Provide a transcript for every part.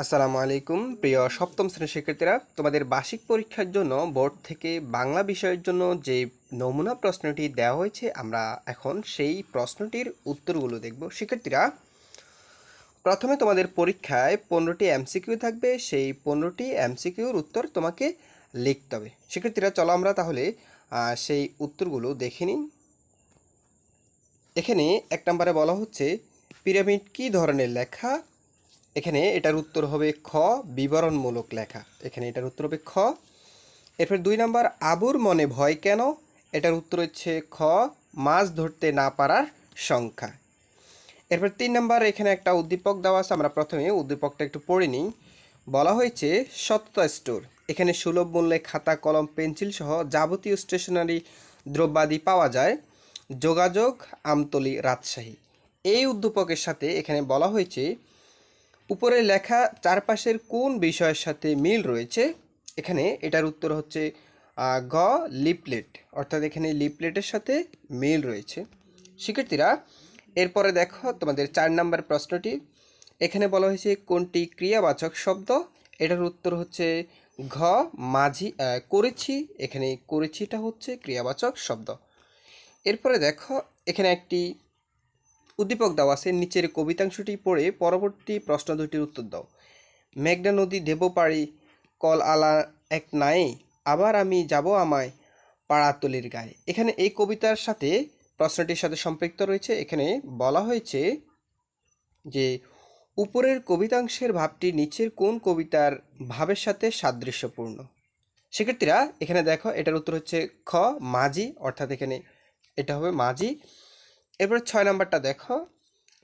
আসসালামু আলাইকুম প্রিয় সপ্তম শ্রেণীর শিক্ষার্থীরা, তোমাদের বার্ষিক পরীক্ষার জন্য বোর্ড থেকে বাংলা বিষয়ের জন্য যে নমুনা প্রশ্নটি দেওয়া হয়েছে, আমরা এখন সেই প্রশ্নটির উত্তরগুলো দেখব। শিক্ষার্থীরা, প্রথমে তোমাদের পরীক্ষায় 15টি এমসিকিউ থাকবে। সেই 15টি এমসিকিউর উত্তর তোমাকে লিখতে হবে। শিক্ষার্থীরা, চলো আমরা তাহলে সেই উত্তরগুলো দেখে নিই। এখানে 1 নম্বরে বলা হচ্ছে, পিরামিড কী ধরনের লেখা? এখানে এটার উত্তর হবে খ, বিবরণমূলক লেখা। এখানে এটার উত্তর হবে খ। এরপর 2 নাম্বার, আবুর মনে ভয় কেন? এটার উত্তর হচ্ছে খ, মাছ ধরতে না পারার সংখ্যা। এরপর 3 নাম্বার, এখানে একটা উদ্দীপক দেওয়া আছে, আমরা প্রথমে উদ্দীপকটা একটু পড়ে নিই। বলা হয়েছে সততা স্টোর, এখানে সুলভ মূল্যে খাতা, কলম, পেন্সিল সহ যাবতীয় স্টেশনারি দ্রব্যাদি পাওয়া যায়। যোগাযোগ, আমতলী, রাজশাহী। এই উদ্দীপকের সাথে এখানে বলা হয়েছে উপরে লেখা চারপাশের কোন বিষয়ের সাথে মিল রয়েছে? এখানে এটার উত্তর হচ্ছে গ, লিফলেট। অর্থাৎ এখানে লিফলেটের সাথে মিল রয়েছে। শিক্ষার্থীরা, এরপরে দেখো তোমাদের 4 নম্বর প্রশ্নটি। এখানে বলা হয়েছে কোনটি ক্রিয়াবাচক শব্দ? এটার উত্তর হচ্ছে ঘ, মাঝি, করেছি। এখানে করেছিটা হচ্ছে ক্রিয়াবাচক শব্দ। এরপরে দেখো এখানে একটি উদ্দীপক দেওয়া আছে, নিচের কবিতাংশটি পড়ে পরবর্তী প্রশ্ন দুটির উত্তর দাও। মেঘনা নদী দেব পাড়ি, কল আলা এক নাই, আবার আমি যাব আমায় পাড়াতলির গায়ে। এখানে এই কবিতার সাথে প্রশ্নটির সাথে সম্পৃক্ত রয়েছে। এখানে বলা হয়েছে যে উপরের কবিতাংশের ভাবটি নিচের কোন কবিতার ভাবের সাথে সাদৃশ্যপূর্ণ? শিক্ষার্থীরা, এখানে দেখো এটার উত্তর হচ্ছে খ, মাঝি। অর্থাৎ এখানে এটা হবে মাঝি। এরপরে 6 নাম্বারটা দেখো।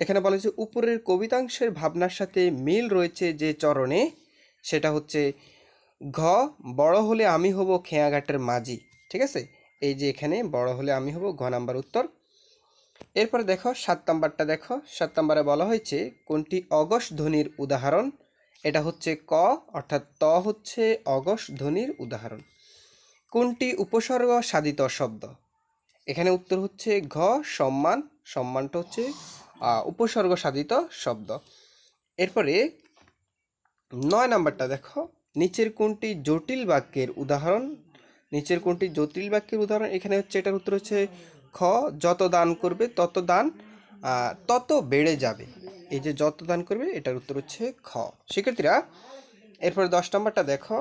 এখানে বলা হয়েছে উপরের কবিতাংশের ভাবনার সাথে মিল রয়েছে যে চরণে, সেটা হচ্ছে ঘ, বড় হলে আমি হব খেয়াঘাটের মাঝি। ঠিক আছে, এই যে এখানে বড় হলে আমি হব, ঘ নাম্বার উত্তর। এরপরে দেখো 7 নাম্বারটা দেখো। 7 নাম্বারে বলা হয়েছে কোনটি অগস ধ্বনির উদাহরণ? এটা হচ্ছে ক, অর্থাৎ ত হচ্ছে অগস ধ্বনির উদাহরণ। কোনটি উপসর্গ সাধিত শব্দ? এখানে উত্তর হচ্ছে ঘ, সম্মান। সম্মানটা হচ্ছে উপসর্গ সাধিত শব্দ। এরপরে 9 নাম্বারটা দেখো, নিচের কোনটি জটিল বাক্যের উদাহরণ? নিচের কোনটি জটিল বাক্যের উদাহরণ? এখানে হচ্ছে এটার উত্তর হচ্ছে খ, যত দান করবে তত দান তত বেড়ে যাবে। এই যে যত দান করবে, এটার উত্তর হচ্ছে খ। শিক্ষার্থীরা, এরপরে 10 নাম্বারটা দেখো।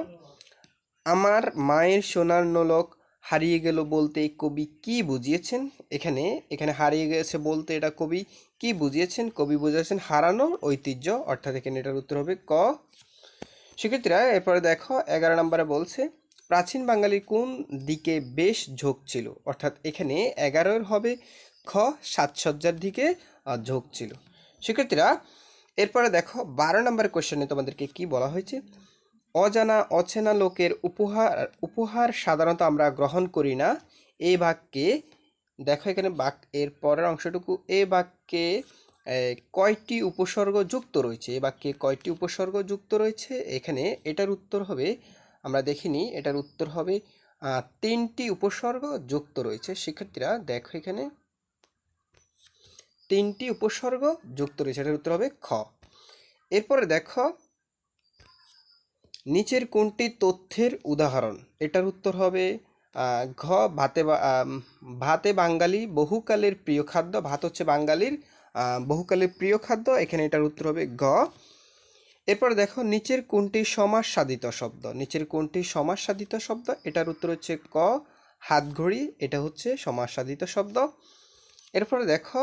আমার মায়ের সোনার নোলক হারিয়ে গেল বলতে কবি কি বুঝিয়েছেন? এখানে এখানে হারিয়ে গেছে বলতে এটা কবি কি বুঝিয়েছেন? কবি বুঝিয়েছেন হারানোর ঐতিহ্য। অর্থাৎ এখানে এটার উত্তর হবে ক। শিক্ষার্থীরা, এরপরে দেখো 11 নম্বরে বলছে প্রাচীন বাঙালির কোন দিকে বেশ ঝোঁক ছিল? অর্থাৎ এখানে 11 হবে খ, সাজসজ্জার দিকে ঝোঁক ছিল। শিক্ষার্থীরা, এরপরে দেখো 12 নম্বর কোশ্চেনে তোমাদেরকে কি বলা হয়েছে? অজানা অচেনা লোকের উপহার উপহার সাধারণত আমরা গ্রহণ করি না। এই বাক্যে দেখো, এখানে এর পরের অংশটুকু, এই বাক্যে কয়টি উপসর্গ যুক্ত রয়েছে? এই বাক্যে কয়টি উপসর্গ যুক্ত রয়েছে? এখানে এটার উত্তর হবে, আমরা দেখিনি, এটার উত্তর হবে 3টি উপসর্গ যুক্ত রয়েছে। শিক্ষার্থীরা দেখো, এখানে 3টি উপসর্গ যুক্ত রয়েছে, এটার উত্তর হবে খ। এরপরে দেখো নিচের কোনটি তথ্যের উদাহরণ? এটার উত্তর হবে ঘ, ভাতে বাঙালি বহুকালের প্রিয় খাদ্য। ভাত হচ্ছে বাঙালির বহুকালের প্রিয় খাদ্য। এখানে এটার উত্তর হবে গ। এরপর দেখো নিচের কোনটি সমাস সাধিত শব্দ? নিচের কোনটি সমাস সাধিত শব্দ? এটার উত্তর হচ্ছে ক, হাতঘড়ি। এটা হচ্ছে সমাস সাধিত শব্দ। এরপরে দেখো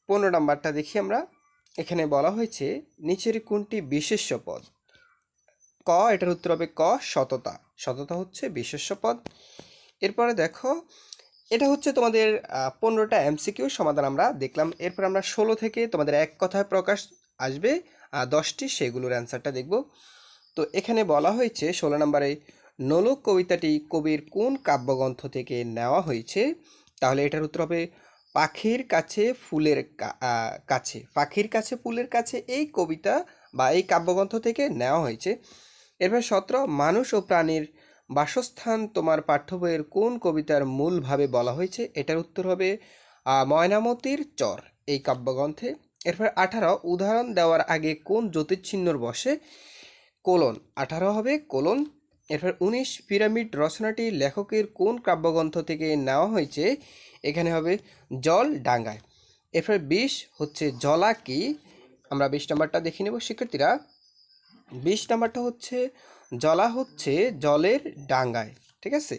15 নাম্বারটা দেখি আমরা। এখানে বলা হয়েছে নিচের কোনটি বিশেষ্য পদ? ক, এটার উত্তর হবে ক, সততা। সততা হচ্ছে বিশেষ্য পদ। এরপরে দেখো এটা হচ্ছে তোমাদের 15টা এমসিকিউ সমাধান আমরা দেখলাম। এরপর আমরা 16 থেকে তোমাদের এক কথায় প্রকাশ আসবে 10টি, সেগুলোর অ্যান্সারটা দেখব। তো এখানে বলা হয়েছে 16 নম্বরে নোলক কবিতাটি কবির কোন কাব্যগ্রন্থ থেকে নেওয়া হয়েছে? তাহলে এটার উত্তর হবে পাখির কাছে ফুলের কাছে। পাখির কাছে ফুলের কাছে এই কবিতা বা এই কাব্যগ্রন্থ থেকে নেওয়া হয়েছে। এরপর 17, মানুষ ও প্রাণীর বাসস্থান তোমার পাঠ্য বইয়ের কোন কবিতার মূলভাবে বলা হয়েছে? এটার উত্তর হবে ময়নামতির চর এই কাব্যগ্রন্থে। এরপর 18 উদাহরণ দেওয়ার আগে কোন জ্যোতির্চিহ্নর বসে? কোলন, 18 হবে কোলন। এরপর 19 পিরামিড রচনাটি লেখকের কোন কাব্যগ্রন্থ থেকে নেওয়া হয়েছে? এখানে হবে জল ডাঙ্গায়। এরপর 20 হচ্ছে জলা কি? আমরা 20 নাম্বারটা দেখে নেব শিক্ষার্থীরা। 20 নাম্বারটা হচ্ছে জলা হচ্ছে জলের ডাঙ্গায়, ঠিক আছে।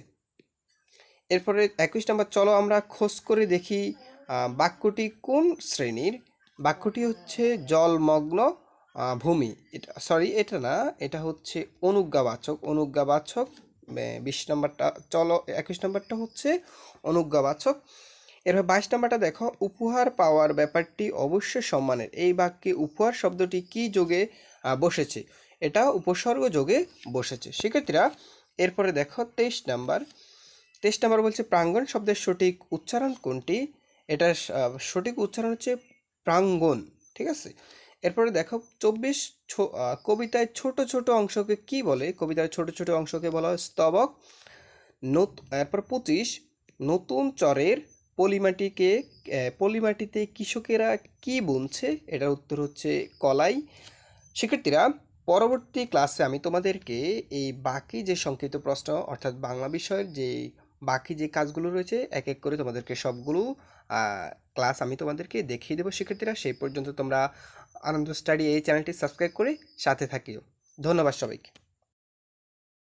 এরপরে 21 নাম্বার, চলো আমরা খোঁজ করে দেখি বাক্যটি কোন শ্রেণীর। বাক্যটি হচ্ছে জলমগ্ন ভূমি, এটা সরি এটা না, এটা হচ্ছে অনুজ্ঞাবাচক। অনুজ্ঞাবাচক 20 নাম্বারটা, চলো 21 নাম্বারটা হচ্ছে অনুজ্ঞাবাচক। এরপর 22 নাম্বারটা দেখো, উপহার পাওয়ার ব্যাপারটি অবশ্যই সম্মানের। এই বাক্যে উপহার শব্দটি কি যোগে বসেছে? এটা উপসর্গ যোগে বসেছে শিক্ষার্থীরা। এরপরে দেখো 23 নাম্বার। 23 নাম্বার বলছে প্রাঙ্গণ শব্দের সঠিক উচ্চারণ কোনটি? এটার সঠিক উচ্চারণ হচ্ছে প্রাঙ্গণ, ঠিক আছে। এরপরে দেখো 24 কবিতায় ছোট ছোট অংশকে কি বলে? কবিতার ছোট ছোট অংশকে বলা হয় স্তবক। এরপর 25 নতুন চরের পলিমাটিতে কৃষকেরা কি বুনছে? এটার উত্তর হচ্ছে কলাই। শিক্ষার্থীরা, পরবর্তী ক্লাসে আমি তোমাদেরকে এই বাকি যে সংক্ষিপ্ত প্রশ্ন অর্থাৎ বাংলা বিষয়ের যে বাকি যে কাজগুলো রয়েছে এক এক করে তোমাদেরকে সবগুলো ক্লাস আমি তোমাদেরকে দেখিয়ে দেবো শিক্ষার্থীরা। সেই পর্যন্ত তোমরা আনন্দ স্টাডি এই চ্যানেলটি সাবস্ক্রাইব করে সাথে থাকিও। ধন্যবাদ সবাইকে।